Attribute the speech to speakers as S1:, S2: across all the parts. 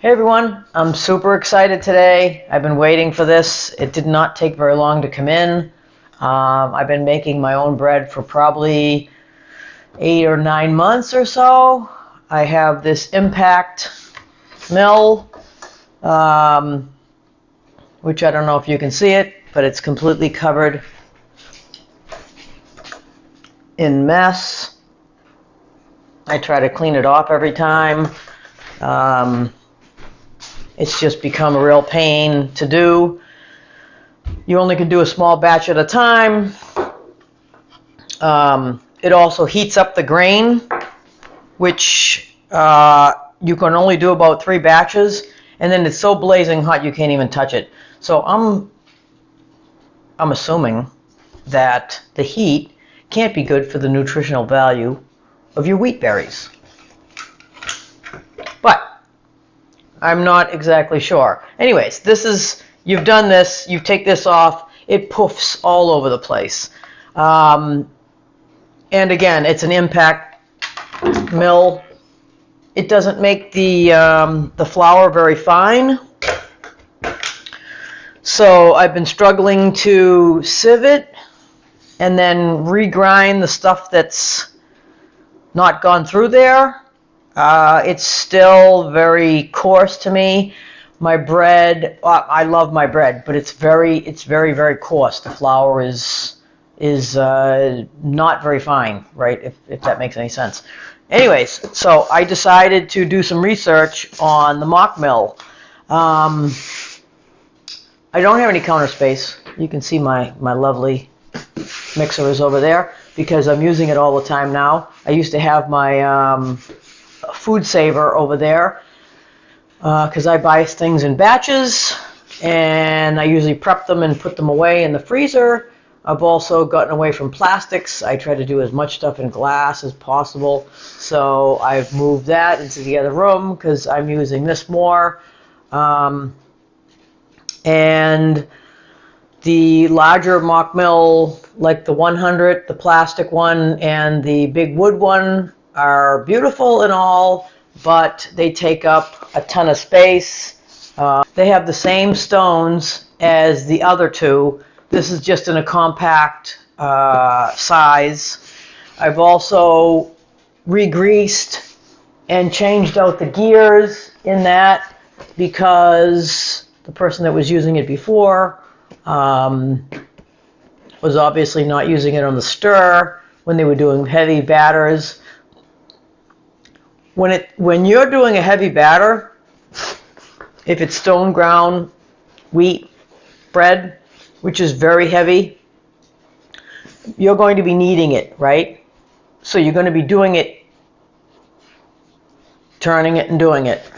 S1: Hey everyone, I'm super excited today. I've been waiting for this. It did not take very long to come in. I've been making my own bread for probably 8 or 9 months or so. I have this Impact mill, which I don't know if you can see it, but it's completely covered in mess. I try to clean it off every time. It's just become a real pain to do. You only can do a small batch at a time. It also heats up the grain, which you can only do about 3 batches, and then it's so blazing hot you can't even touch it. So I'm assuming that the heat can't be good for the nutritional value of your wheat berries. But I'm not exactly sure. Anyways, you've done this, you take this off, it poofs all over the place. And again, it's an Impact mill. It doesn't make the flour very fine. So I've been struggling to sieve it and then regrind the stuff that's not gone through there. It's still very coarse to me. My bread, I love my bread, but it's very, very coarse. The flour is not very fine, right? If that makes any sense. Anyways, so I decided to do some research on the Mockmill. I don't have any counter space. You can see my lovely mixer is over there because I'm using it all the time now. I used to have my food saver over there because I buy things in batches and I usually prep them and put them away in the freezer. I've also gotten away from plastics. I try to do as much stuff in glass as possible, so I've moved that into the other room because I'm using this more. And the larger Mockmill, like the 100, the plastic one, and the big wood one are beautiful and all, but they take up a ton of space. They have the same stones as the other two. This is just in a compact size. I've also re-greased and changed out the gears in that because the person that was using it before was obviously not using it on the stir when they were doing heavy batters. When you're doing a heavy batter, if it's stone ground wheat bread, which is very heavy, you're going to be kneading it, right? So you're going to be doing it, turning it and doing it.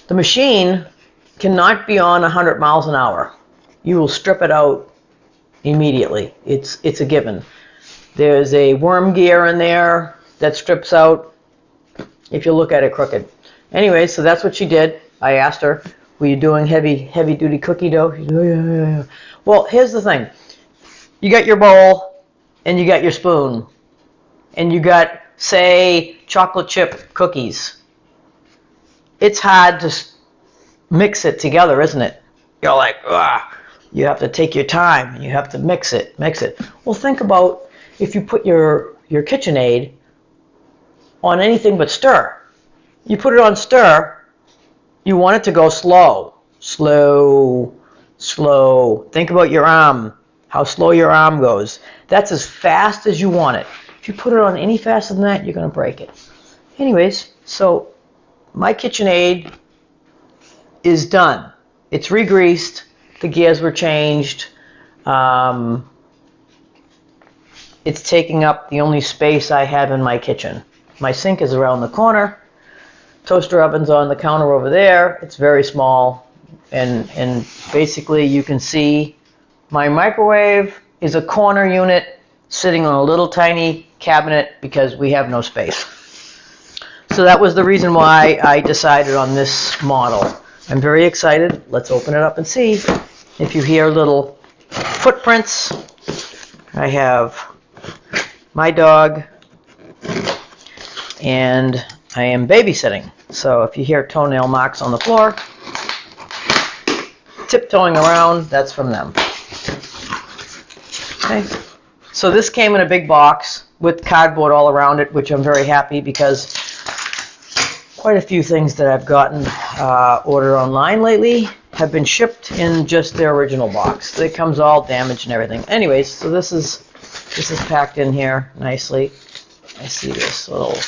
S1: The machine cannot be on 100 miles an hour. You will strip it out immediately. It's a given. There's a worm gear in there that strips out if you look at it crooked. Anyway, so that's what she did. I asked her, were you doing heavy duty cookie dough? She said, oh, yeah. Well, here's the thing. You got your bowl and you got your spoon and you got, say, chocolate chip cookies. It's hard to mix it together, isn't it? You're like, you have to take your time. You have to mix it. Well, think about if you put your KitchenAid on anything but stir. You put it on stir, you want it to go slow. Think about your arm, how slow your arm goes. That's as fast as you want it. If you put it on any faster than that, you're going to break it. Anyways, so my KitchenAid is done. It's re-greased. The gears were changed. It's taking up the only space I have in my kitchen. My sink is around the corner. Toaster oven's on the counter over there. It's very small. And basically you can see my microwave is a corner unit sitting on a little tiny cabinet because we have no space. So that was the reason why I decided on this model. I'm very excited. Let's open it up and see. If you hear little footprints, I have my dog and I am babysitting. So if you hear toenail marks on the floor, tiptoeing around, that's from them. Okay. So this came in a big box with cardboard all around it, which I'm very happy because quite a few things that I've gotten ordered online lately have been shipped in just their original box. It comes all damaged and everything. Anyways, so this is packed in here nicely. I see this little.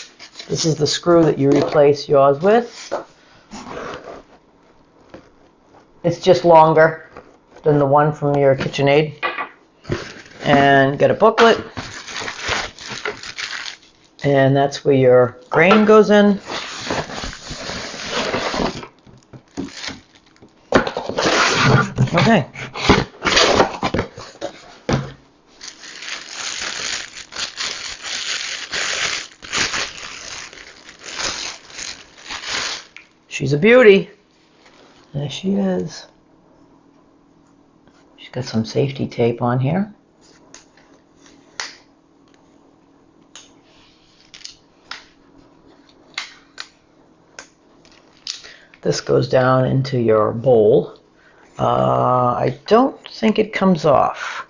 S1: This is the screw that you replace yours with. It's just longer than the one from your KitchenAid. And get a booklet. And that's where your grain goes in. Okay. She's a beauty. There she is. She's got some safety tape on here. This goes down into your bowl. I don't think it comes off.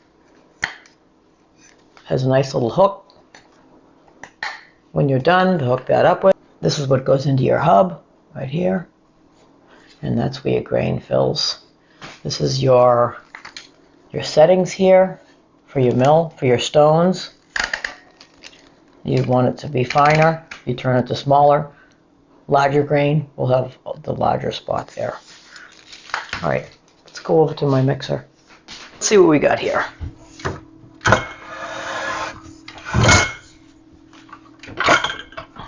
S1: Has a nice little hook. When you're done to hook that up with, this is what goes into your hub right here. And that's where your grain fills. This is your settings here for your mill, for your stones. You want it to be finer, you turn it to smaller. Larger grain will have the larger spot there. All right, let's go over to my mixer. Let's see what we got here.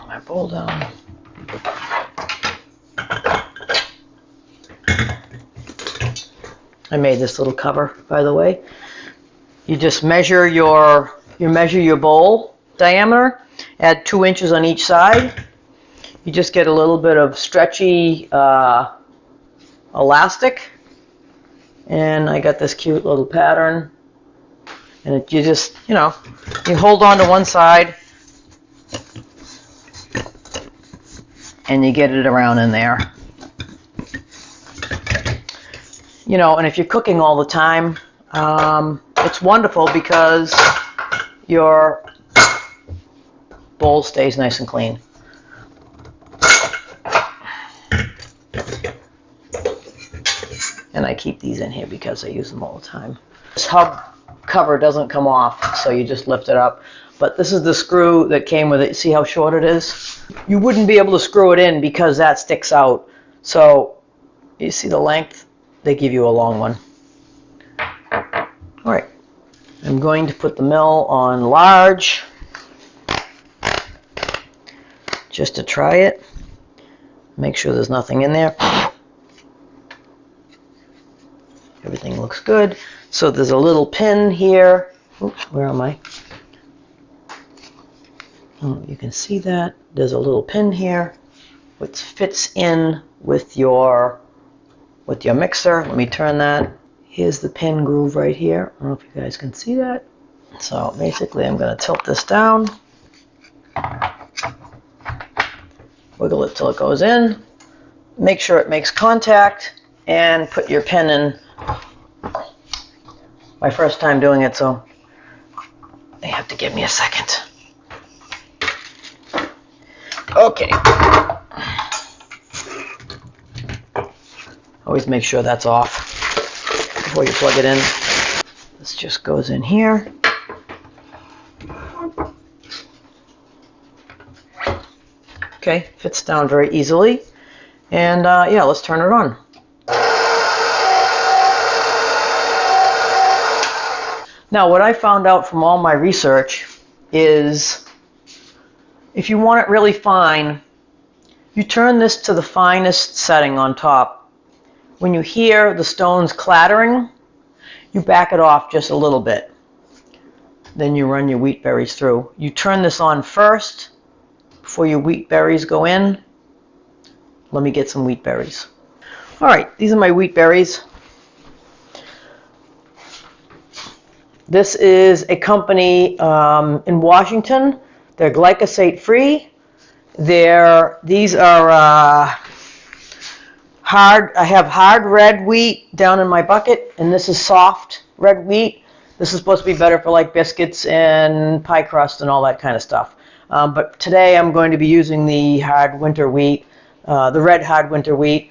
S1: My bowl down. I made this little cover, by the way. You just measure your bowl diameter, add 2 inches on each side. You just get a little bit of stretchy elastic, and I got this cute little pattern. And you just, you hold on to one side, and you get it around in there. And if you're cooking all the time, it's wonderful because your bowl stays nice and clean. And I keep these in here because I use them all the time. This hub cover doesn't come off, so you just lift it up. But this is the screw that came with it. See how short it is? You wouldn't be able to screw it in because that sticks out. So you see the length? They give you a long one. All right. I'm going to put the mill on large just to try it. Make sure there's nothing in there. Everything looks good. So there's a little pin here. Oops, where am I? Oh, you can see that. There's a little pin here which fits in with your mixer. Let me turn that. Here's the pin groove right here. I don't know if you guys can see that. So basically I'm going to tilt this down. Wiggle it till it goes in. Make sure it makes contact and put your pin in. My first time doing it, so they have to give me a second. Okay. Always make sure that's off before you plug it in. This just goes in here. Okay, fits down very easily. And yeah, let's turn it on. Now, what I found out from all my research is if you want it really fine, you turn this to the finest setting on top. When you hear the stones clattering, you back it off just a little bit. Then you run your wheat berries through. You turn this on first before your wheat berries go in. Let me get some wheat berries. All right, these are my wheat berries. This is a company in Washington. They're glyphosate free. These are hard. I have hard red wheat down in my bucket, and this is soft red wheat. This is supposed to be better for like biscuits and pie crust and all that kind of stuff. But today I'm going to be using the hard winter wheat, the red hard winter wheat.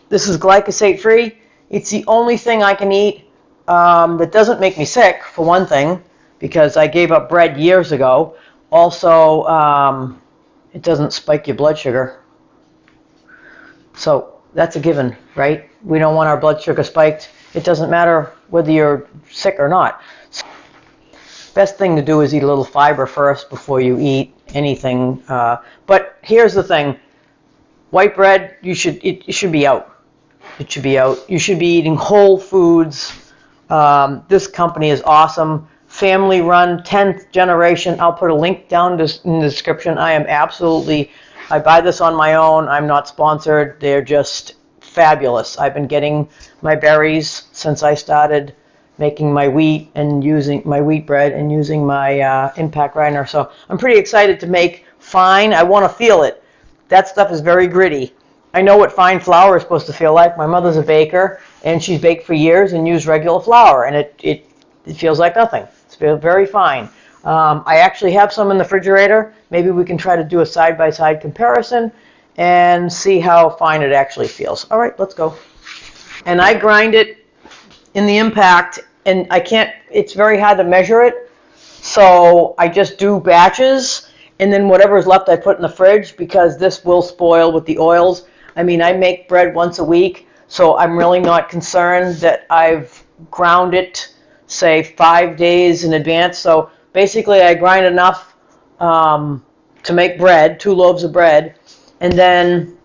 S1: This is glyphosate free. It's the only thing I can eat that doesn't make me sick, for one thing, because I gave up bread years ago. Also, it doesn't spike your blood sugar. So that's a given, right? We don't want our blood sugar spiked. It doesn't matter whether you're sick or not. So, best thing to do is eat a little fiber first before you eat anything. But here's the thing. White bread, it should be out. It should be out. You should be eating whole foods. This company is awesome. Family run, 10th generation. I'll put a link down in the description. I buy this on my own. I'm not sponsored. They're just fabulous. I've been getting my berries since I started making my wheat and using my wheat bread and using my impact grinder. So I'm pretty excited to make fine. I want to feel it. That stuff is very gritty. I know what fine flour is supposed to feel like. My mother's a baker, and she's baked for years and used regular flour, and it feels like nothing. It's very fine. I actually have some in the refrigerator. Maybe we can try to do a side-by-side comparison and see how fine it actually feels. All right, let's go. And I grind it in the impact, and it's very hard to measure it, so I just do batches, and then whatever is left I put in the fridge, because this will spoil with the oils. I mean, I make bread once a week, so I'm really not concerned that I've ground it, say, 5 days in advance. So basically I grind enough to make bread, 2 loaves of bread, and then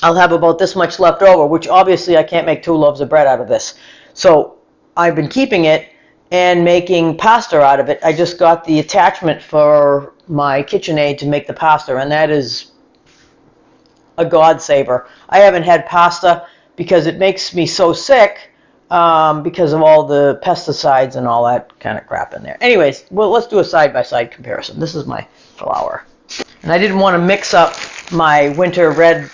S1: I'll have about this much left over, which obviously I can't make 2 loaves of bread out of this. So I've been keeping it and making pasta out of it. I just got the attachment for my KitchenAid to make the pasta, and that is a God saver. I haven't had pasta because it makes me so sick because of all the pesticides and all that kind of crap in there. Anyways, well, let's do a side-by-side comparison. This is my flour. And I didn't want to mix up my winter red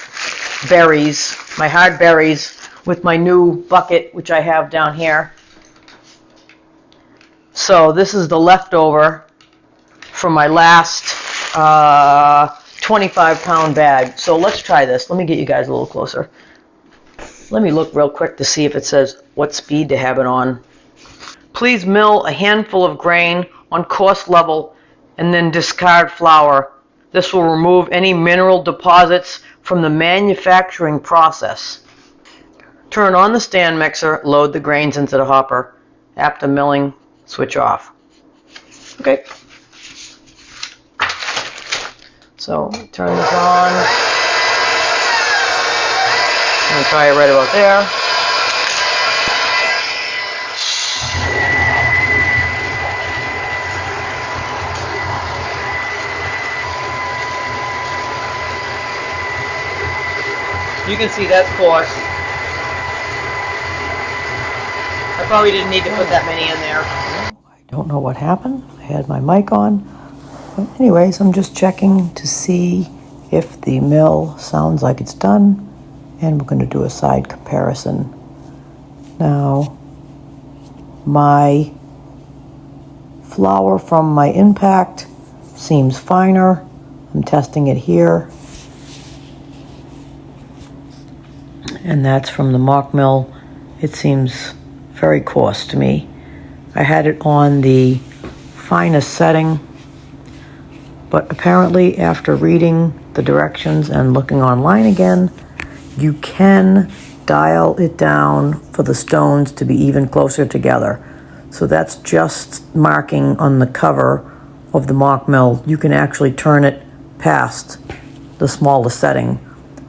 S1: berries, my hard berries, with my new bucket, which I have down here. So this is the leftover from my last 25-pound bag. So let's try this. Let me get you guys a little closer. Let me look real quick to see if it says what speed to have it on. Please mill a handful of grain on coarse level and then discard flour. This will remove any mineral deposits from the manufacturing process. Turn on the stand mixer, load the grains into the hopper. After milling, switch off. Okay. So turn this on. I'm going to try it right about there. You can see that's coarse. I probably didn't need to put that many in there. I don't know what happened. I had my mic on. But anyways, I'm just checking to see if the mill sounds like it's done. And we're going to do a side comparison. Now, my flour from my impact seems finer. I'm testing it here. And that's from the Mockmill. It seems very coarse to me. I had it on the finest setting, but apparently after reading the directions and looking online again, you can dial it down for the stones to be even closer together. So that's just marking on the cover of the Mockmill. You can actually turn it past the smallest setting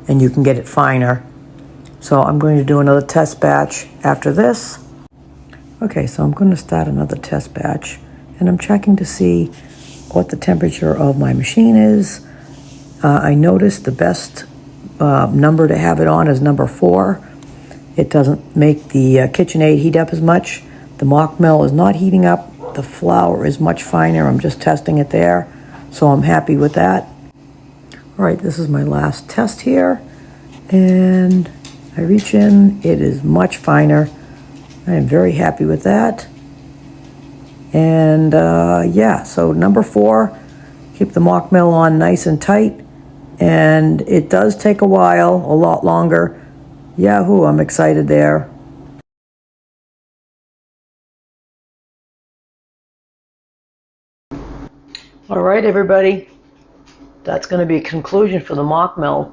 S1: and you can get it finer. So I'm going to do another test batch after this. Okay, so I'm going to start another test batch, and I'm checking to see what the temperature of my machine is. I noticed the best number to have it on is number 4. It doesn't make the KitchenAid heat up as much. The Mockmill is not heating up. The flour is much finer. I'm just testing it there, so I'm happy with that. All right, this is my last test here, and I reach in, it is much finer. I am very happy with that. And yeah, so number 4, keep the Mockmill on nice and tight, and it does take a while, a lot longer. Yahoo, I'm excited there. All right, everybody, that's going to be a conclusion for the Mockmill.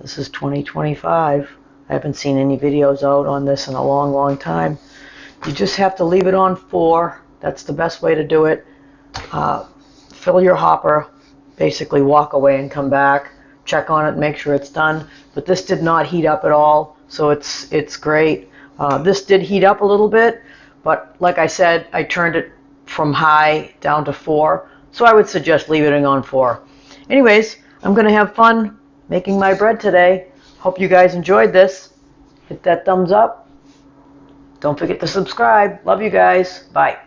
S1: This is 2025. I haven't seen any videos out on this in a long, long time. You just have to leave it on 4. That's the best way to do it. Fill your hopper, basically walk away and come back, check on it, make sure it's done. But this did not heat up at all, so it's great. This did heat up a little bit, but like I said, I turned it from high down to 4, so I would suggest leaving it on 4. Anyways, I'm going to have fun making my bread today. Hope you guys enjoyed this. Hit that thumbs up. Don't forget to subscribe. Love you guys. Bye.